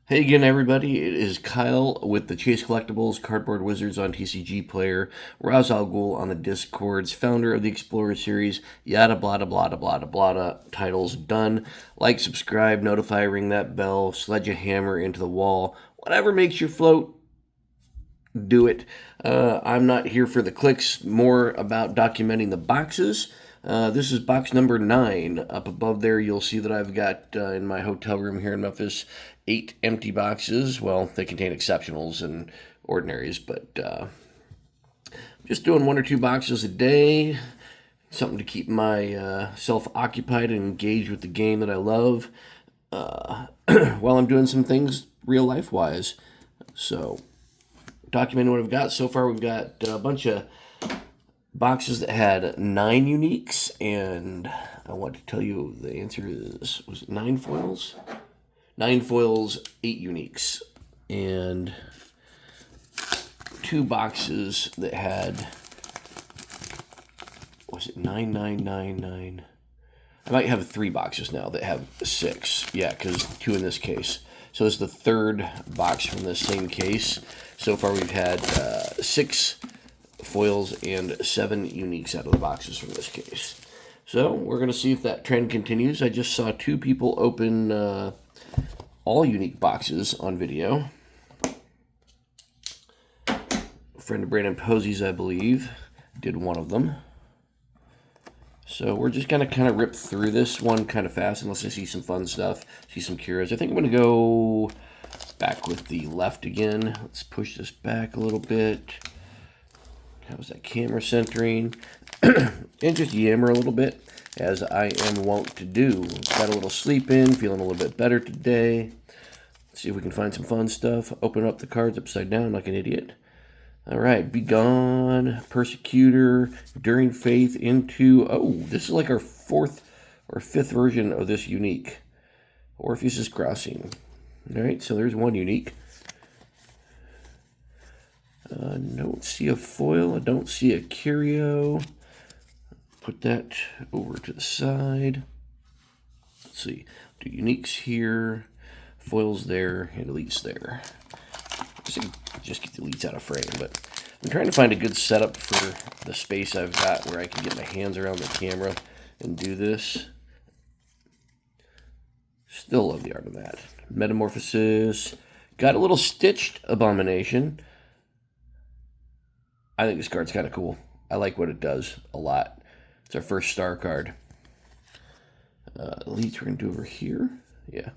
Hey again, everybody. It is Kyle with the Chase Collectibles, Cardboard Wizards on TCG Player, Ra's al Ghul on the Discords, founder of the Explorer series, yada blada blada blada blada. Titles done. Like, subscribe, notify, ring that bell, sledge a hammer into the wall. Whatever makes you float, do it. I'm not here for the clicks, more about documenting the boxes. This is box number 9. Up above there, you'll see that I've got in my hotel room here in Memphis 8 empty boxes. Well, they contain exceptionals and ordinaries, but just doing 1 or 2 boxes a day. Something to keep myself occupied and engaged with the game that I love while I'm doing some things real life wise. So, documenting what I've got. So far, we've got a bunch of boxes that had 9 uniques, and I want to tell you the answer was it 9 foils? 9 foils, 8 uniques, and 2 boxes that had, was it 9? I might have 3 boxes now that have 6. Yeah, because 2 in this case. So this is the 3rd box from the same case. So far we've had 6 foils and 7 uniques out of the boxes from this case. So we're going to see if that trend continues. I just saw 2 people open all unique boxes on video. A friend of Brandon Posey's, I believe, did one of them. So we're just going to kind of rip through this one kind of fast unless I see some fun stuff, see some curios. I think I'm going to go back with the left again. Let's push this back a little bit. How's that camera centering? And just yammer a little bit, as I am wont to do. Got a little sleep in, feeling a little bit better today. Let's see if we can find some fun stuff. Open up the cards upside down like an idiot. All right, Begone, Persecutor, Enduring Faith, Into... Oh, this is like our 4th or 5th version of this unique. Orpheus's Crossing. All right, so there's one unique. Don't see a foil. I don't see a curio. Put that over to the side. Let's see. Do uniques here, foils there, and elites there. Just get the elites out of frame, but I'm trying to find a good setup for the space I've got where I can get my hands around the camera and do this. Still love the art of that. Metamorphosis. Got a little stitched Abomination. I think this card's kind of cool. I like what it does a lot. It's our first star card. Elites we're going to do over here. Yeah.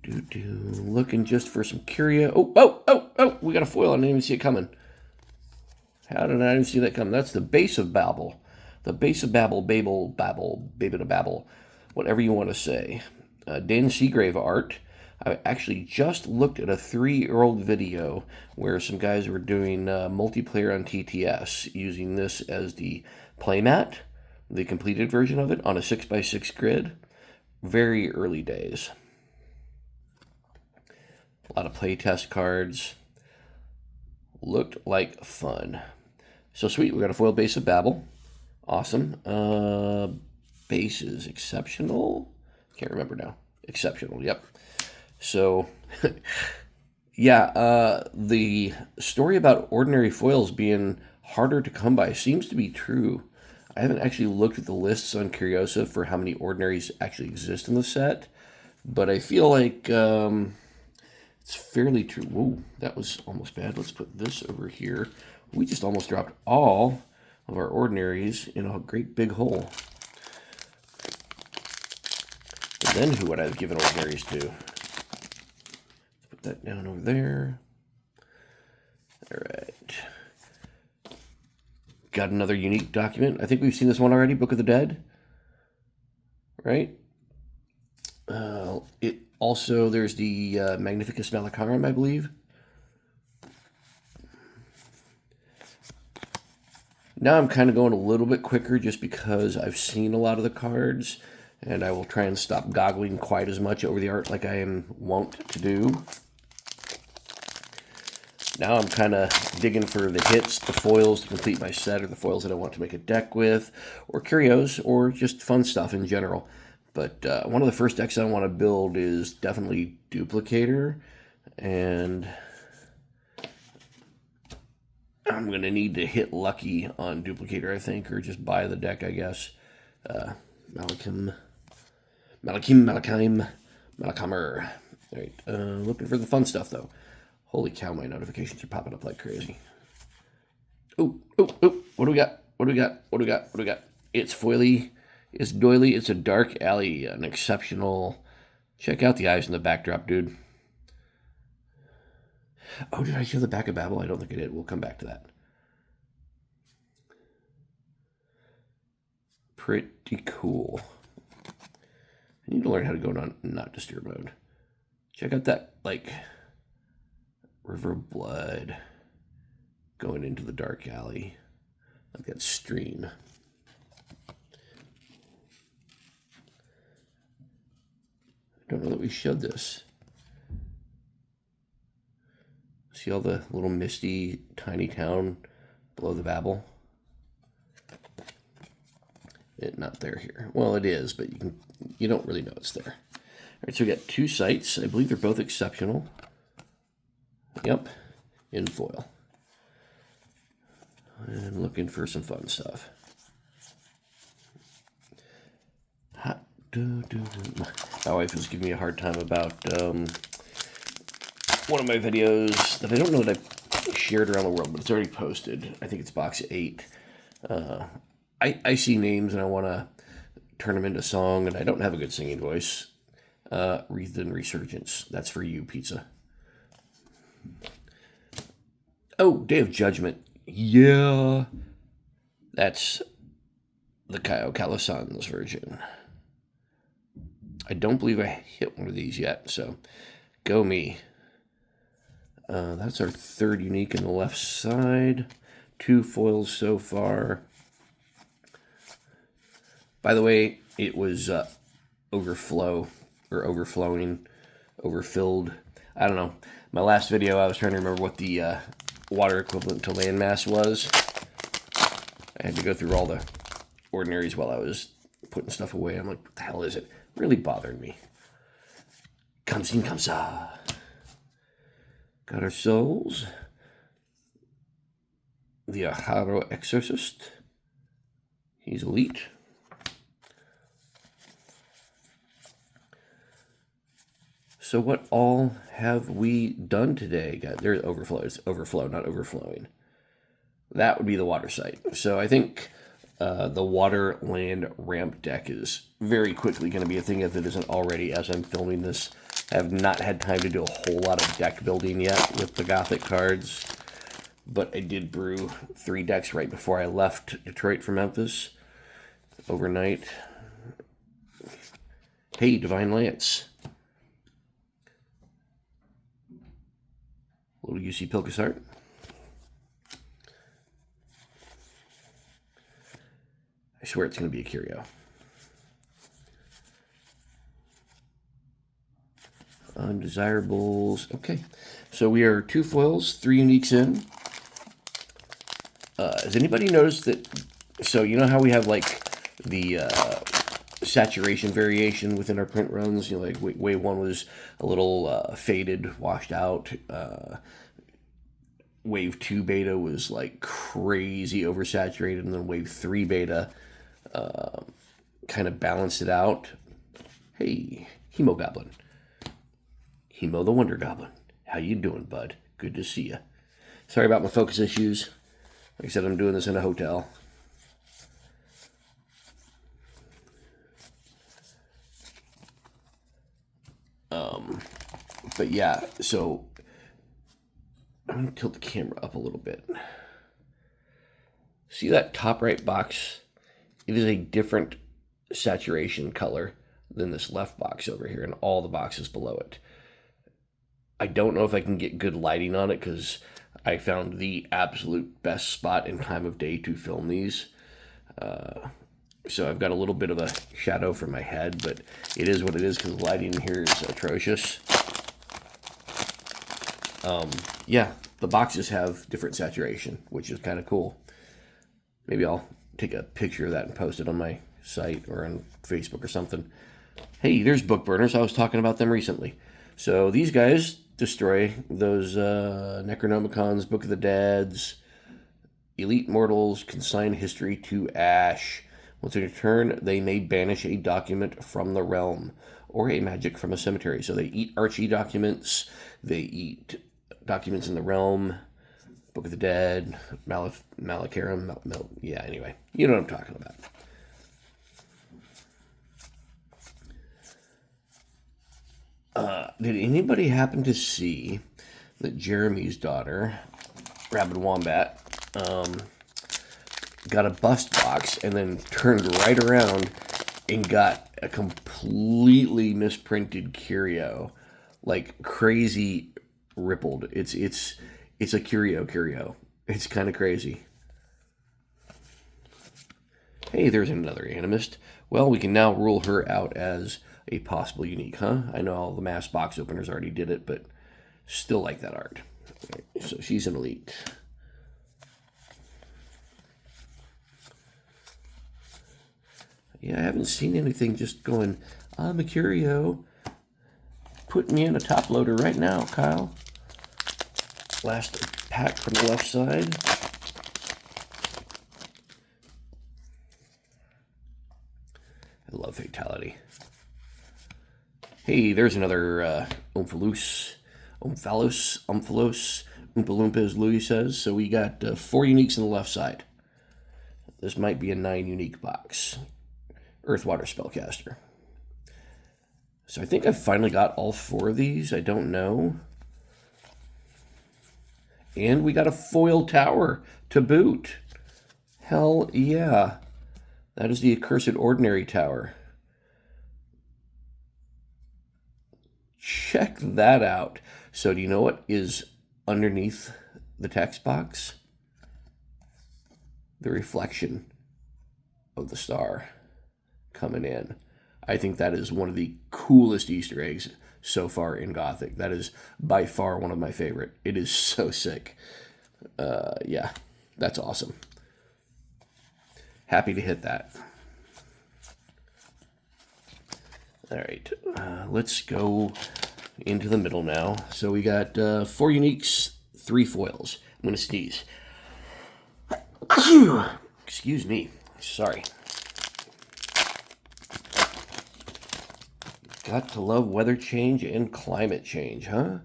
Looking just for some curio. Oh, we got a foil. I didn't even see it coming. How did I even see that coming? That's the Base of Babel. The Base of Babel, Babel to Babel. Whatever you want to say. Dan Seagrave art. I actually just looked at a 3-year-old video where some guys were doing multiplayer on TTS using this as the playmat, the completed version of it, on a 6x6 grid. Very early days. A lot of playtest cards. Looked like fun. So sweet, we got a foil Base of Babel. Awesome. Base is exceptional. Can't remember now. Exceptional, yep. So, yeah, the story about ordinary foils being harder to come by seems to be true. I haven't actually looked at the lists on Curiosa for how many ordinaries actually exist in the set, but I feel like it's fairly true. Whoa, that was almost bad. Let's put this over here. We just almost dropped all of our ordinaries in a great big hole. And then who would I have given ordinaries to? That down over there. All right. Got another unique document. I think we've seen this one already, Book of the Dead. Right? It also, there's the Magnificus Malacharum, I believe. Now I'm kind of going a little bit quicker just because I've seen a lot of the cards, and I will try and stop goggling quite as much over the art like I am wont to do. Now I'm kind of digging for the hits, the foils to complete my set, or the foils that I want to make a deck with, or curios, or just fun stuff in general. But one of the first decks I want to build is definitely Duplicator, and I'm going to need to hit lucky on Duplicator, I think, or just buy the deck, I guess. Malachimer. All right, looking for the fun stuff, though. Holy cow, my notifications are popping up like crazy. Oh, what do we got? What do we got? It's foily, it's doily, it's a dark alley, an exceptional... Check out the eyes in the backdrop, dude. Oh, did I show the back of Babel? I don't think I did. We'll come back to that. Pretty cool. I need to learn how to go on not disturb mode. Check out that, like, river of blood going into the dark alley. Like that stream. I don't know that we showed this. See all the little misty, tiny town below the Babel? Not there here. Well, it is, but you don't really know it's there. All right, so we got 2 sites. I believe they're both exceptional. Yep, in foil. And looking for some fun stuff. My wife was giving me a hard time about one of my videos that I don't know that I shared around the world, but it's already posted. I think it's box 8. I see names and I want to turn them into song, and I don't have a good singing voice. Wreathed in Resurgence. That's for you, Pizza. Oh, Day of Judgment. Yeah. That's the Kyle Calasan's version. I don't believe I hit one of these yet, so go me. That's our 3rd unique in the left side. 2 foils so far. By the way, it was overflowing, overfilled. I don't know. My last video, I was trying to remember what the water equivalent to landmass was. I had to go through all the ordinaries while I was putting stuff away. I'm like, what the hell is it? Really bothering me. Kamsin Kamsa. Got our souls. The Aharo Exorcist. He's elite. So what all have we done today? There's overflow. It's overflow, not overflowing. That would be the water site. So I think the water land ramp deck is very quickly going to be a thing if it isn't already as I'm filming this. I have not had time to do a whole lot of deck building yet with the Gothic cards, but I did brew 3 decks right before I left Detroit for Memphis overnight. Hey, Divine Lance. Little UC Pilkus art. I swear it's going to be a curio. Undesirables. Okay, so we are 2 foils, 3 uniques in. Has anybody noticed that? So you know how we have like the saturation variation within our print runs? You know, like wave 1 was a little faded, washed out. Wave 2 beta was like crazy oversaturated, and then wave 3 beta kind of balanced it out. Hey, Hemo Goblin. Hemo the Wonder Goblin. How you doing, bud? Good to see you. Sorry about my focus issues. Like I said, I'm doing this in a hotel. But yeah, so I'm going to tilt the camera up a little bit. See that top right box? It is a different saturation color than this left box over here and all the boxes below it. I don't know if I can get good lighting on it because I found the absolute best spot and time of day to film these. So I've got a little bit of a shadow for my head, but it is what it is because the lighting here is atrocious. Yeah, the boxes have different saturation, which is kind of cool. Maybe I'll take a picture of that and post it on my site or on Facebook or something. Hey, there's book burners. I was talking about them recently. So these guys destroy those Necronomicons, Book of the Deads, Elite Mortals, consign history to ash. Once in a turn, they may banish a document from the realm or a magic from a cemetery. So they eat Archie documents, they eat documents in the realm, Book of the Dead, Malacharum. Yeah, anyway, you know what I'm talking about. Did anybody happen to see that Jeremy's daughter, Rabid Wombat, got a bust box and then turned right around and got a completely misprinted curio, like crazy rippled. It's a curio. It's kind of crazy. Hey, there's another animist. Well, we can now rule her out as a possible unique, huh? I know all the mass box openers already did it, but still like that art. So she's an elite. Yeah, I haven't seen anything just going, I'm a curio. Put me in a top loader right now, Kyle. Last pack from the left side. I love Fatality. Hey, there's another Omphalos, Oompa Loompa, as Louis says. So we got 4 uniques on the left side. This might be a 9 unique box. Earthwater Spellcaster. So I think I've finally got all 4 of these. I don't know. And we got a foil tower to boot. Hell yeah. That is the Accursed Ordinary Tower. Check that out. So do you know what is underneath the text box? The reflection of the star coming in. I think that is one of the coolest Easter eggs so far in Gothic. That is by far one of my favorite. It is so sick. Yeah, that's awesome. Happy to hit that. All right, let's go into the middle now. So we got 4 uniques, 3 foils. I'm going to sneeze. Excuse me. Sorry. Got to love weather change and climate change, huh?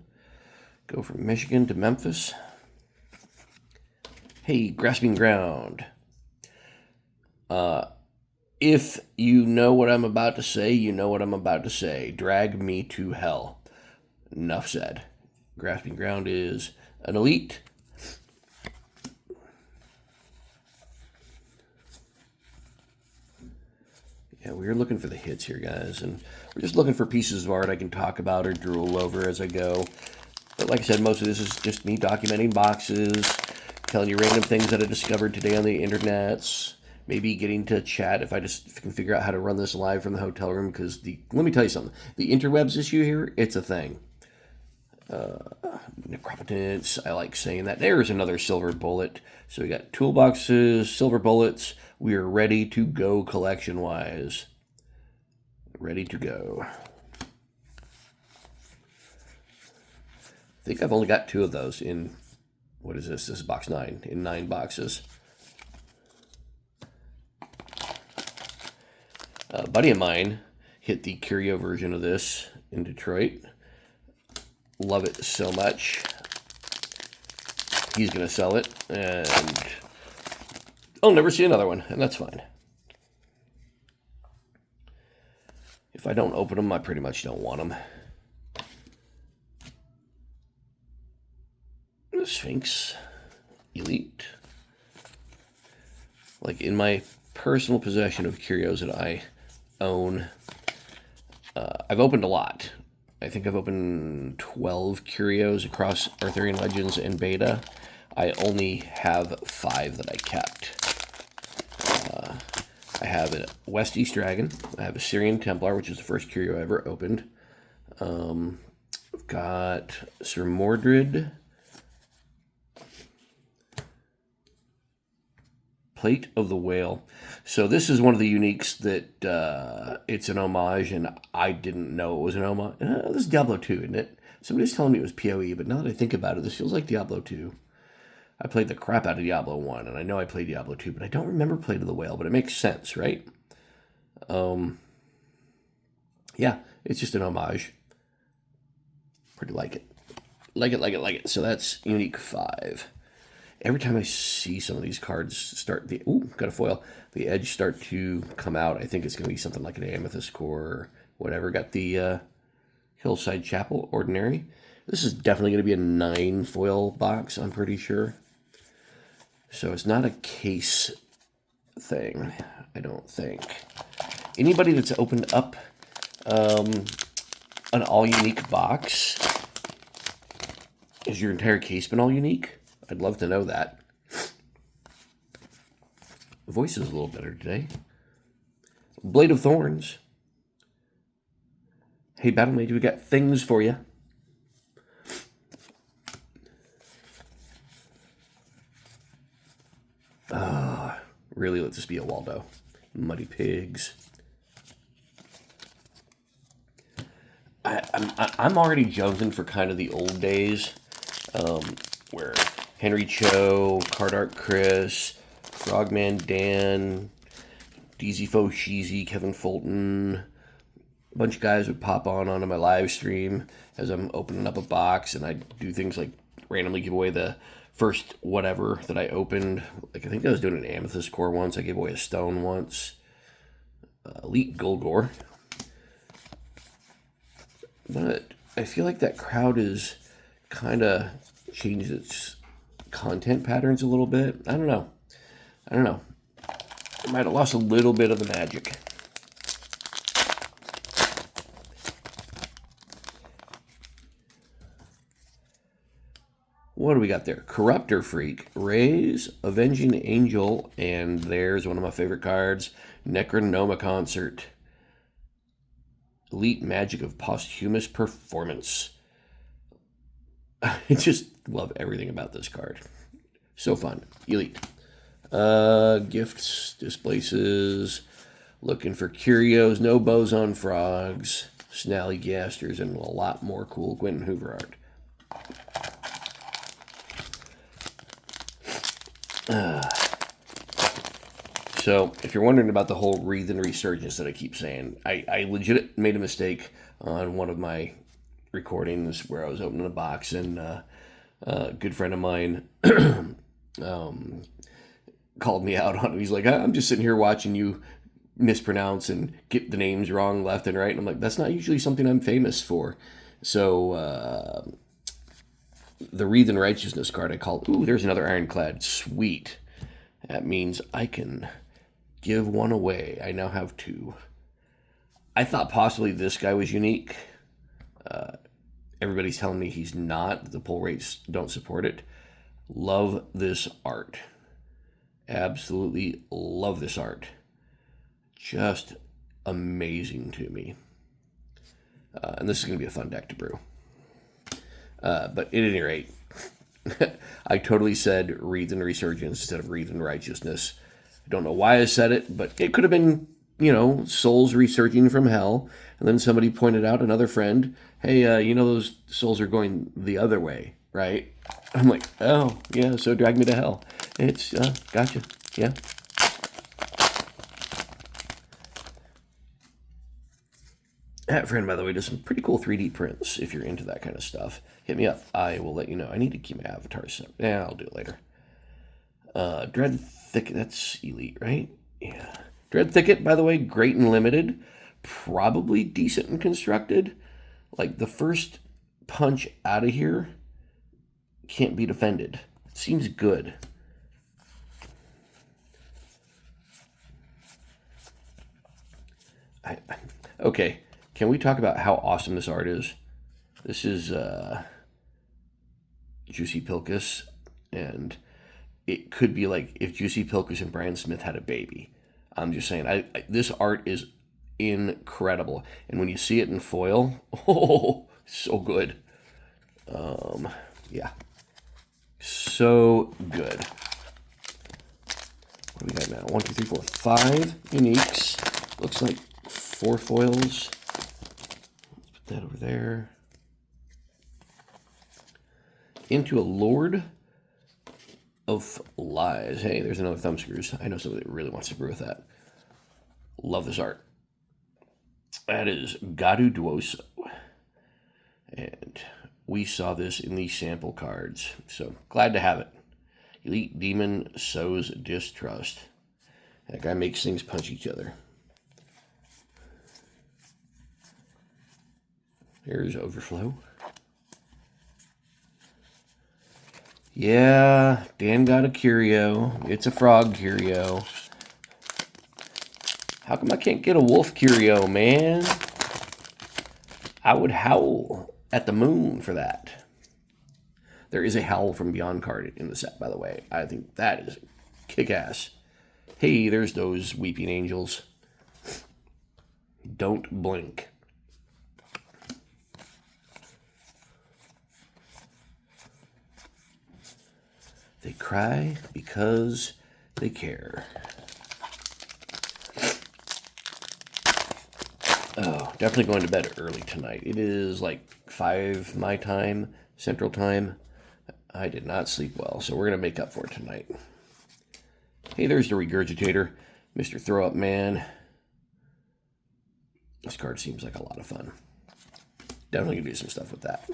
Go from Michigan to Memphis. Hey, Grasping Ground. If you know what I'm about to say, you know what I'm about to say. Drag me to hell. Enough said. Grasping Ground is an elite. Yeah, we were looking for the hits here, guys, and we're just looking for pieces of art I can talk about or drool over as I go. But like I said, most of this is just me documenting boxes, telling you random things that I discovered today on the internets, maybe getting to chat if I just can figure out how to run this live from the hotel room, because let me tell you something. The interwebs issue here, it's a thing. Necropotence, I like saying that. There's another silver bullet. So we got toolboxes, silver bullets. We are ready to go collection-wise. Ready to go. I think I've only got 2 of those in, what is this? This is box 9, in 9 boxes. A buddy of mine hit the curio version of this in Detroit. Love it so much. He's going to sell it, and I'll never see another one, and that's fine. If I don't open them, I pretty much don't want them. The Sphinx Elite. Like, in my personal possession of curios that I own, I've opened a lot. I think I've opened 12 curios across Arthurian Legends and Beta. I only have 5 that I kept. I have a West East Dragon. I have a Syrian Templar, which is the first curio I ever opened. I've got Sir Mordred. Plate of the Whale. So this is one of the uniques that it's an homage, and I didn't know it was an homage. This is Diablo 2, isn't it? Somebody's telling me it was PoE, but now that I think about it, this feels like Diablo 2. I played the crap out of Diablo 1, and I know I played Diablo 2, but I don't remember Plate of the Whale, but it makes sense, right? Yeah, it's just an homage. Pretty like it. Like it. So that's unique 5. Every time I see some of these cards start the got a foil, the edge start to come out, I think it's going to be something like an Amethyst Core or whatever. Got the Hillside Chapel Ordinary. This is definitely going to be a 9 foil box, I'm pretty sure. So it's not a case thing, I don't think. Anybody that's opened up an all unique box, is your entire case been all unique? I'd love to know that. The voice is a little better today. Blade of Thorns. Hey, Battle Mage, we got things for you. Really, let this be a Waldo. Muddy Pigs. I'm already jonesing for kind of the old days, where Henry Cho, Card Art Chris, Frogman Dan, DZ Fo Sheezy, Kevin Fulton, a bunch of guys would pop on my live stream as I'm opening up a box, and I'd do things like randomly give away the first whatever that I opened. Like, I think I was doing an Amethyst Core once. I gave away a stone once. Elite Golgor. But I feel like that crowd is kind of changed its content patterns a little bit. I don't know. I might have lost a little bit of the magic. What do we got there? Corruptor Freak, Raise, Avenging Angel, and there's one of my favorite cards, Necronoma Concert. Elite Magic of Posthumous Performance. I just love everything about this card. So fun. Elite. Gifts, Displaces, looking for Curios, no Boson Frogs, Snallygasters, and a lot more cool Quentin Hoover art. So, if you're wondering about the whole Wreath and Resurgence that I keep saying, I legit made a mistake on one of my recordings where I was opening a box, and a good friend of mine called me out on it. He's like, I'm just sitting here watching you mispronounce and get the names wrong left and right. And I'm like, that's not usually something I'm famous for. So, the Wreath and Righteousness card I called, there's another Ironclad. Sweet. That means I can give one away. I now have 2. I thought possibly this guy was unique. Everybody's telling me he's not. The pull rates don't support it. Love this art. Absolutely love this art. Just amazing to me. And this is going to be a fun deck to brew. But at any rate, I totally said Wreath and Resurgence instead of Wreath and Righteousness. I don't know why I said it, but it could have been, souls resurging from hell. And then somebody pointed out, another friend, hey, those souls are going the other way, right? I'm like, oh, yeah, so drag me to hell. It's, gotcha, yeah. That friend, by the way, does some pretty cool 3D prints. If you're into that kind of stuff, hit me up. I will let you know. I need to keep my avatar set. Yeah, I'll do it later. Dread Thicket, that's Elite, right? Yeah. Dread Thicket, by the way, great and limited. Probably decent and constructed. Like, the first punch out of here can't be defended. It seems good. Okay. Can we talk about how awesome this art is? This is Juicy Pilkus, and it could be like if Juicy Pilkus and Brian Smith had a baby. I'm just saying, this art is incredible, and when you see it in foil, oh, so good. Yeah, so good. What What do we got now? 1, 2, 3, 4, 5 uniques. Looks like 4 foils. Let's put that over there. Into a Lord of Lies. Hey, there's another thumb screws. I know somebody that really wants to brew with that. Love this art. That is Gadu Duoso. And we saw this in the sample cards. So glad to have it. Elite Demon sows distrust. That guy makes things punch each other. Here's Overflow. Yeah, Dan got a curio. It's a frog curio. How come I can't get a wolf curio, man? I would howl at the moon for that. There is a Howl from Beyond card in the set, by the way. I think that is kick-ass. Hey, there's those weeping angels. Don't blink. They cry because they care. Oh, definitely going to bed early tonight. It is like 5 my time, Central Time. I did not sleep well, so we're going to make up for it tonight. Hey, there's the Regurgitator, Mr. Throw Up Man. This card seems like a lot of fun. Definitely going to do some stuff with that.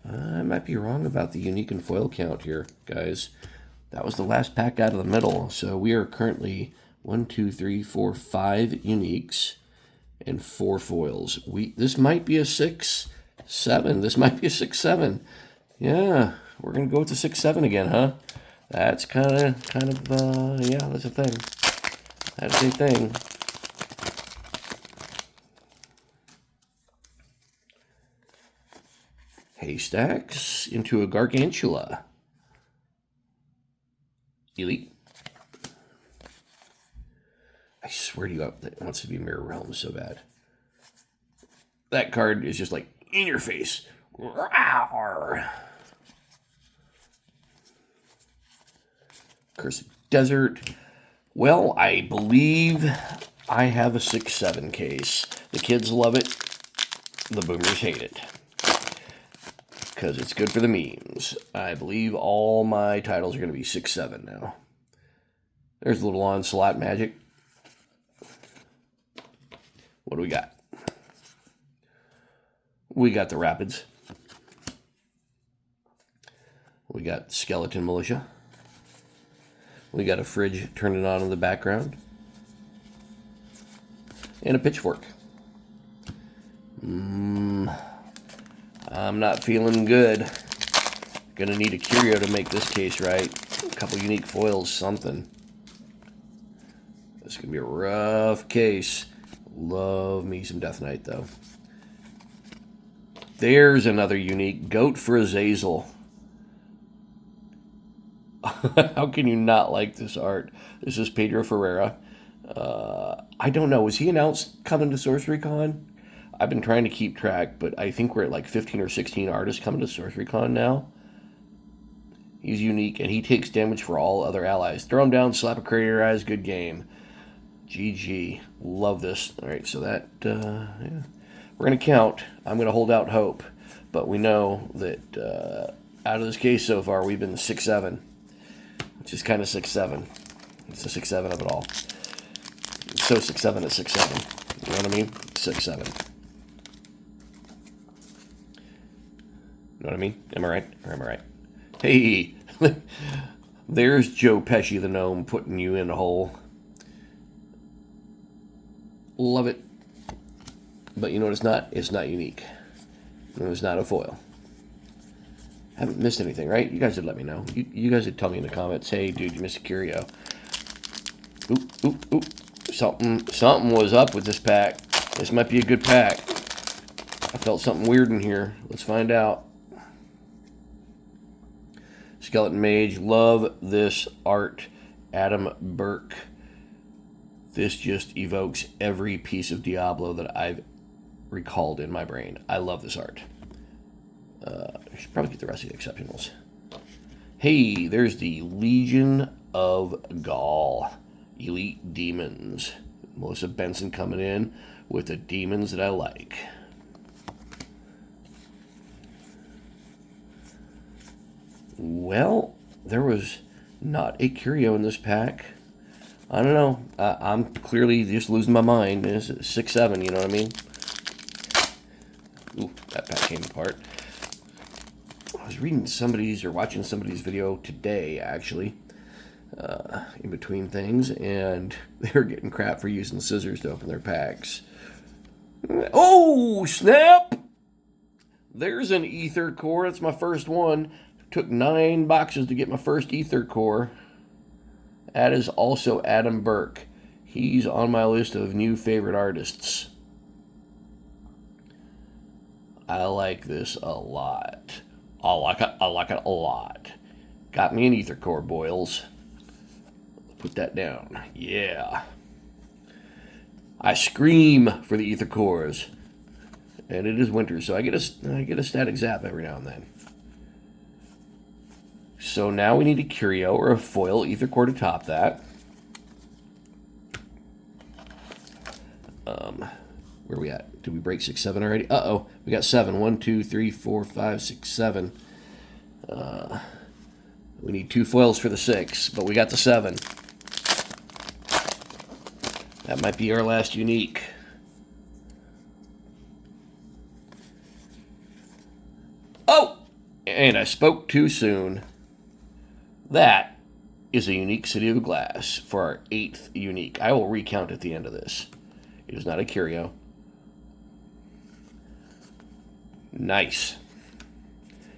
I might be wrong about the unique and foil count here, guys. That was the last pack out of the middle, so we are currently 1, 2, 3, 4, 5 uniques and 4 foils. This might be a 6, 7. This might be a 6, 7. Yeah, we're gonna go with the 6, 7 again, huh? That's kind of, yeah, that's a thing. That's a thing. Haystacks into a Gargantula. Elite. I swear to you, that wants to be Mirror Realm so bad. That card is just like in your face. Rawr. Cursed Desert. Well, I believe I have a 6, 7 case. The kids love it. The boomers hate it. Because it's good for the memes. I believe all my titles are going to be 6, 7 now. There's a little Onslaught Magic. What do we got? We got the Rapids. We got Skeleton Militia. We got a fridge turning on in the background. And a pitchfork. I'm not feeling good. Gonna need a curio to make this case right. A couple unique foils, something. This is gonna be a rough case. Love me some Death Knight, though. There's another unique. Goat for Azazel. How can you not like this art? This is Pedro Ferreira. I don't know. Was he announced coming to Sorcery Con? I've been trying to keep track, but I think we're at like 15 or 16 artists coming to Sorcery Con now. He's unique, and he takes damage for all other allies. Throw him down, slap a crater eyes, good game. GG. Love this. All right, so that, yeah. We're going to count. I'm going to hold out hope, but we know that out of this case so far, we've been 6, 7, which is kind of 6, 7. It's the 6, 7 of it all. So 6, 7 is 6, 7. You know what I mean? 6, 7. You know what I mean? Am I right? Or am I right? Hey, there's Joe Pesci the gnome putting you in a hole. Love it. But you know what it's not? It's not unique. It's not a foil. Haven't missed anything, right? You guys would let me know. You guys would tell me in the comments, hey, dude, you missed a curio. Oop, oop, oop. Something was up with this pack. This might be a good pack. I felt something weird in here. Let's find out. Skeleton Mage. Love this art. Adam Burke. This just evokes every piece of Diablo that I've recalled in my brain. I love this art. I should probably get the rest of the exceptionals. Hey, there's the Legion of Gaul. Elite Demons. Melissa Benson coming in with the demons that I like. Well, there was not a curio in this pack. I don't know. I'm clearly just losing my mind. It's 6-7, you know what I mean? Ooh, that pack came apart. I was reading somebody's or watching somebody's video today, actually, in between things, and they were getting crap for using scissors to open their packs. Oh, snap! There's an ether core. That's my first one. Took 9 boxes to get my first ether core. That is also Adam Burke. He's on my list of new favorite artists. I like this a lot. I like it a lot. Got me an ether core, boils. Put that down. Yeah. I scream for the ether cores. And it is winter, so I get a static zap every now and then. So now we need a curio or a foil ether core to top that. Where are we at? Did we break 6, 7 already? Uh-oh. We got 7. 1, 2, 3, 4, 5, 6, 7. We need 2 foils for the 6, but we got the 7. That might be our last unique. Oh! And I spoke too soon. That is a unique City of Glass for our 8th unique. I will recount at the end of this. It is not a curio. Nice.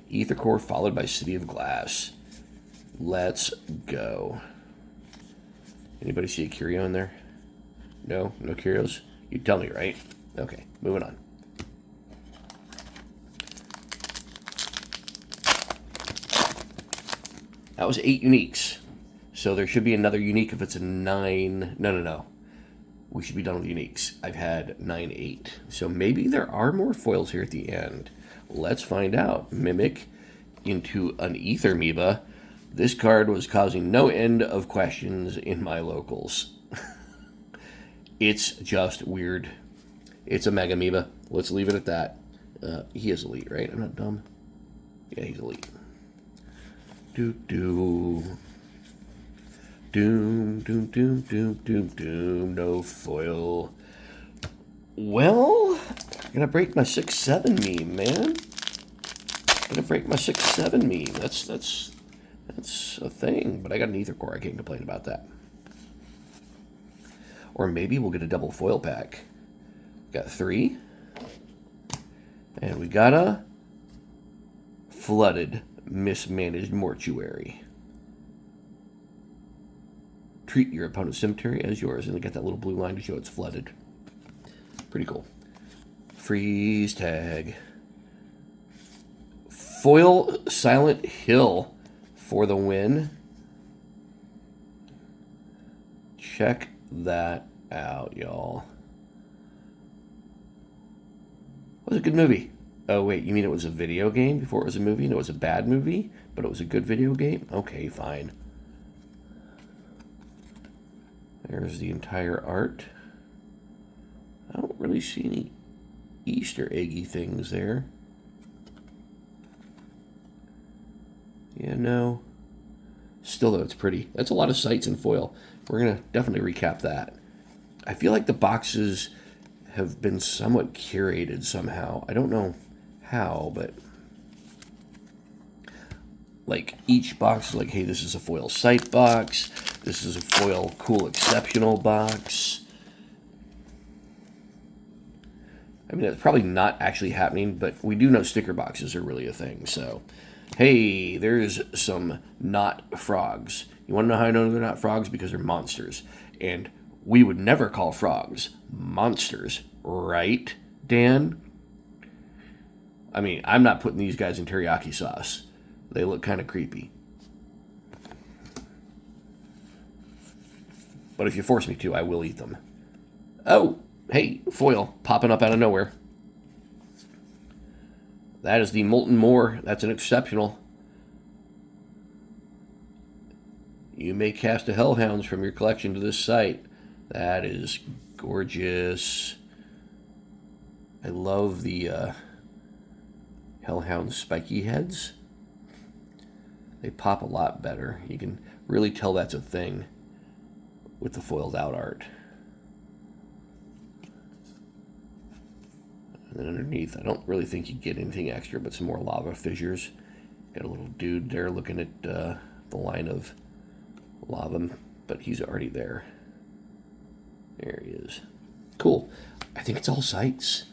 Ether core followed by City of Glass. Let's go. Anybody see a curio in there? No? No curios? You tell me, right? Okay, moving on. That was 8 uniques. So there should be another unique if it's a 9. No. We should be done with uniques. I've had 9, 8. So maybe there are more foils here at the end. Let's find out. Mimic into an Ether Amoeba. This card was causing no end of questions in my locals. It's just weird. It's a Mega Amoeba. Let's leave it at that. He is elite, right? I'm not dumb. Yeah, he's elite. Doom, no foil. Well, I'm gonna break my 6-7 meme, man. I'm gonna break my 6-7 meme. That's a thing, but I got an ether core. I can't complain about that. Or maybe we'll get a double foil pack. Got 3. And we got a flooded, mismanaged mortuary. Treat your opponent's cemetery as yours, and they got that little blue line to show it's flooded. Pretty cool. Freeze tag. Foil Silent Hill for the win. Check that out, y'all. It was a good movie. Oh, wait, you mean it was a video game before it was a movie? And it was a bad movie, but it was a good video game? Okay, fine. There's the entire art. I don't really see any Easter eggy things there. Yeah, no. Still, though, it's pretty. That's a lot of sights in foil. We're going to definitely recap that. I feel like the boxes have been somewhat curated somehow. I don't know how, but like each box is like, hey, this is a foil sight box. This is a foil cool exceptional box. I mean, it's probably not actually happening, but we do know sticker boxes are really a thing. So, hey, there's some not frogs. You want to know how I know they're not frogs? Because they're monsters. And we would never call frogs monsters, right, Dan? I mean, I'm not putting these guys in teriyaki sauce. They look kind of creepy. But if you force me to, I will eat them. Oh, hey, foil popping up out of nowhere. That is the Molten Moor. That's an exceptional. You may cast a Hellhounds from your collection to this site. That is gorgeous. I love the Hellhound spiky heads. They pop a lot better. You can really tell that's a thing with the foiled out art. And then underneath, I don't really think you get anything extra, but some more lava fissures. Got a little dude there looking at the line of lava, but he's already there. There he is. Cool. I think it's all sites.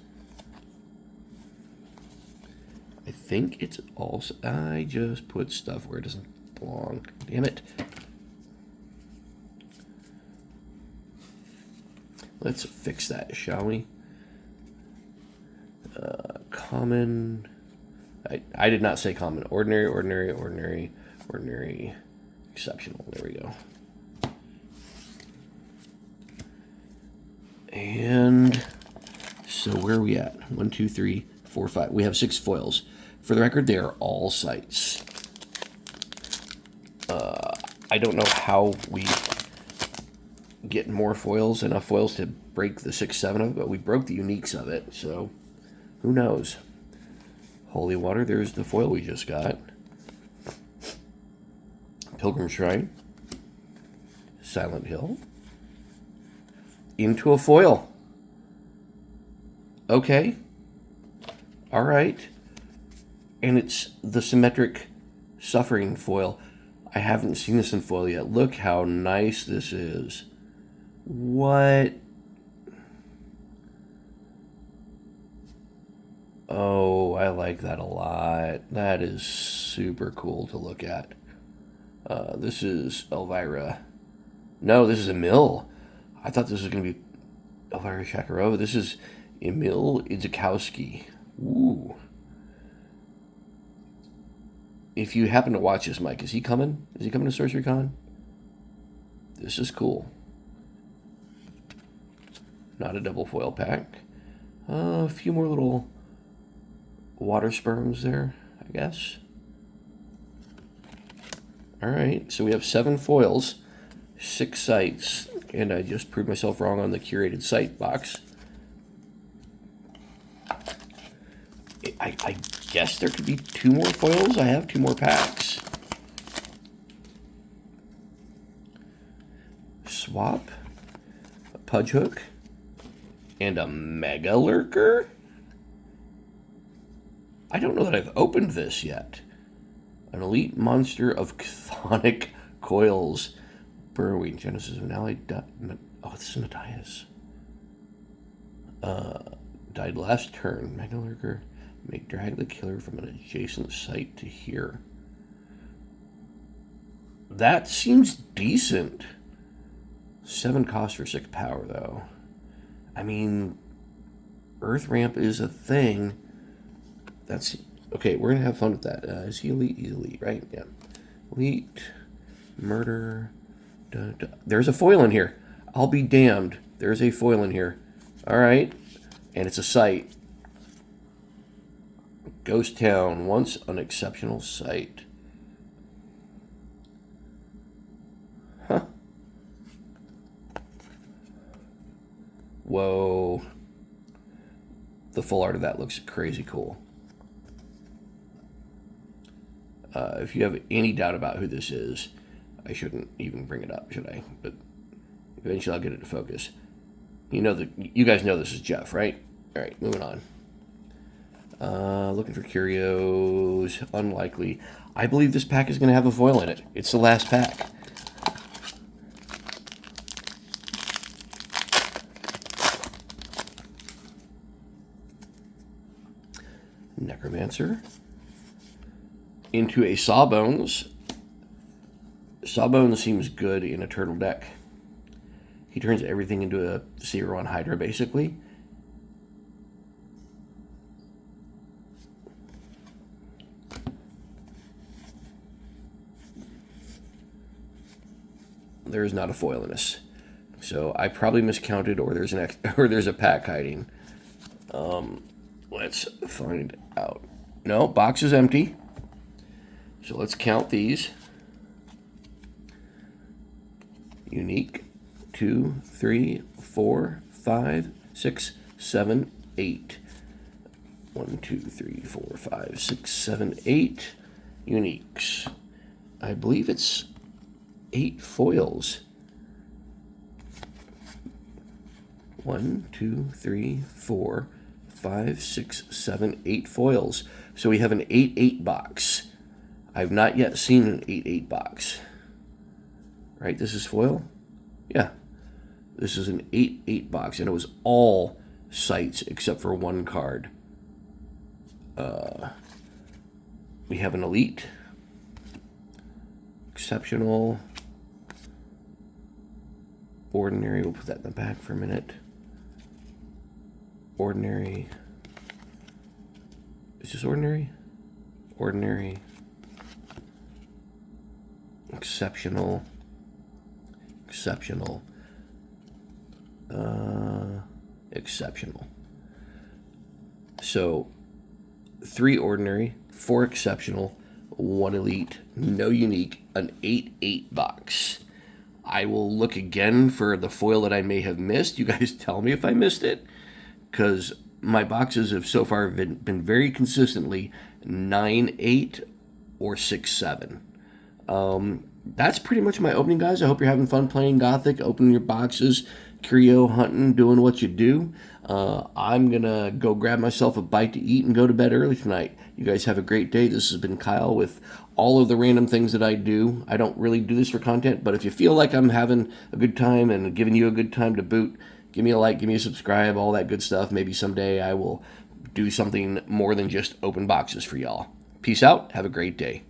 I think it's all... I just put stuff where it doesn't belong. Damn it. Let's fix that, shall we? Common... I did not say common. Ordinary, ordinary, ordinary, ordinary, exceptional. There we go. And so where are we at? 1, 2, 3, 4, 5. We have 6 foils. For the record, they are all sites. I don't know how we get more foils, enough foils to break the 6, 7 of it, but we broke the uniques of it, so who knows? Holy Water, there's the foil we just got. Pilgrim Shrine. Silent Hill. Into a foil. Okay. All right. And it's the symmetric suffering foil. I haven't seen this in foil yet. Look how nice this is. What? Oh, I like that a lot. That is super cool to look at. This is Elvira. No, this is Emil. I thought this was going to be Elvira Shakarova. This is Emil Idzikowski. Ooh. If you happen to watch this, Mike, is he coming? Is he coming to Sorcery Con? This is cool. Not a double foil pack. A few more little water sperms there, I guess. All right, so we have 7 foils, 6 sites, and I just proved myself wrong on the curated site box. I guess there could be 2 more foils. I have 2 more packs. Swap, a Pudge Hook, and a Mega Lurker. I don't know that I've opened this yet. An elite monster of chthonic coils. Burrowing Genesis of an allied... Oh, this is Matthias. Died last turn. Mega Lurker may drag the killer from an adjacent site to here. That seems decent. 7 cost for 6 power, though. I mean, Earth Ramp is a thing. That's... Okay, we're going to have fun with that. Is he elite? He's elite, right? Yeah. Elite. Murder. There's a foil in here. I'll be damned. There's a foil in here. All right. And it's a site. Ghost Town, once an exceptional site. Huh. Whoa. The full art of that looks crazy cool. If you have any doubt about who this is, I shouldn't even bring it up, should I? But eventually I'll get it to focus. You know you guys know this is Jeff, right? All right, moving on. Looking for curios. Unlikely. I believe this pack is going to have a foil in it. It's the last pack. Necromancer. Into a Sawbones. Sawbones seems good in a turtle deck. He turns everything into a 0-1 Hydra, basically. There is not a foil in this, so I probably miscounted, or there's a pack hiding. Let's find out. No, box is empty. So let's count these. unique. 2, 3, 4, 5, 6, 7, 8. 1, 2, 3, 4, 5, 6, 7, 8 uniques. I believe it's 8 foils. 1, 2, 3, 4, 5, 6, 7, 8 foils. So we have an 8-8 box. I've not yet seen an 8-8 box. Right, this is foil? Yeah. This is an 8-8 box, and it was all sights except for one card. We have an elite, exceptional, ordinary. We'll put that in the back for a minute. Ordinary. Is this ordinary? Ordinary. Exceptional. Exceptional. Exceptional. So 3 ordinary, 4 exceptional, 1 elite, no unique, an 8-8 box. I will look again for the foil that I may have missed. You guys tell me if I missed it, because my boxes have so far been very consistently 9-8 or 6-7. That's pretty much my opening, guys. I hope you're having fun playing Gothic, opening your boxes, curio hunting, doing what you do. I'm going to go grab myself a bite to eat and go to bed early tonight. You guys have a great day. This has been Kyle with all of the random things that I do. I don't really do this for content, but if you feel like I'm having a good time and giving you a good time to boot, give me a like, give me a subscribe, all that good stuff. Maybe someday I will do something more than just open boxes for y'all. Peace out. Have a great day.